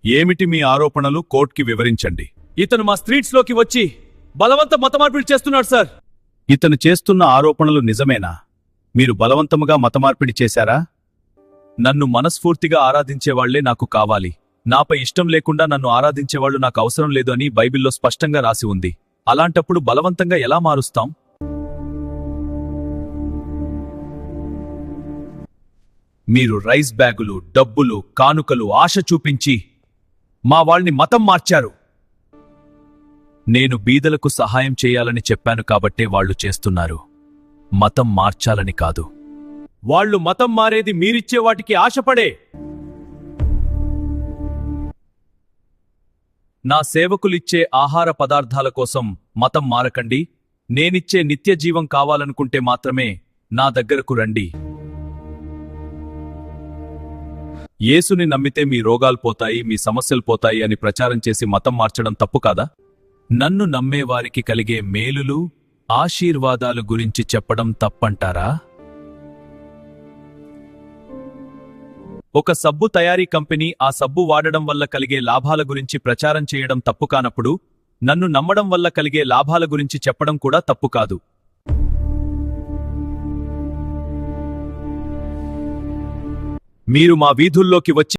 ఏమిటి మీ ఆరోపణలు? కోర్టుకి వివరించండి. ఇతను మా స్ట్రీట్స్లోకి వచ్చి బలవంత మతమార్పిడి చేస్తున్నాడు సార్. ఇతను చేస్తున్న ఆరోపణలు నిజమేనా? మీరు బలవంతముగా మతమార్పిడి చేశారా? నన్ను మనస్ఫూర్తిగా ఆరాధించేవాళ్లే నాకు కావాలి. నాపై ఇష్టం లేకుండా నన్ను ఆరాధించేవాళ్లు నాకు అవసరం లేదు అని బైబిల్లో స్పష్టంగా రాసి ఉంది. అలాంటప్పుడు బలవంతంగా ఎలా మారుస్తాం? మీరు రైస్ బ్యాగులు, డబ్బులు, కానుకలు ఆశ చూపించి మా వాళ్ళని మతం మార్చారు. నేను బీదలకు సహాయం చేయాలని చెప్పాను కాబట్టే వాళ్ళు చేస్తున్నారు, మతం మార్చాలని కాదు. వాళ్ళు మతం మారేది మీరిచ్చే వాటికి ఆశపడే. నా సేవకులిచ్చే ఆహార పదార్థాల కోసం మతం మారకండి. నేనిచ్చే నిత్య జీవం కావాలనుకుంటే మాత్రమే నా దగ్గరకు రండి. యేసుని నమ్మితే మీ రోగాలు పోతాయి, మీ సమస్యలు పోతాయి అని ప్రచారం చేసి మతం మార్చడం తప్పు కాదా? నన్ను నమ్మేవారికి కలిగే మేలులు, ఆశీర్వాదాలు గురించి చెప్పడం తప్పంటారా? ఒక సబ్బు తయారీ కంపెనీ ఆ సబ్బు వాడడం వల్ల కలిగే లాభాల గురించి ప్రచారం చేయడం తప్పు కానప్పుడు, నన్ను నమ్మడం వల్ల కలిగే లాభాల గురించి చెప్పడం కూడా తప్పు కాదు. మీరు మా వీధుల్లోకి వచ్చి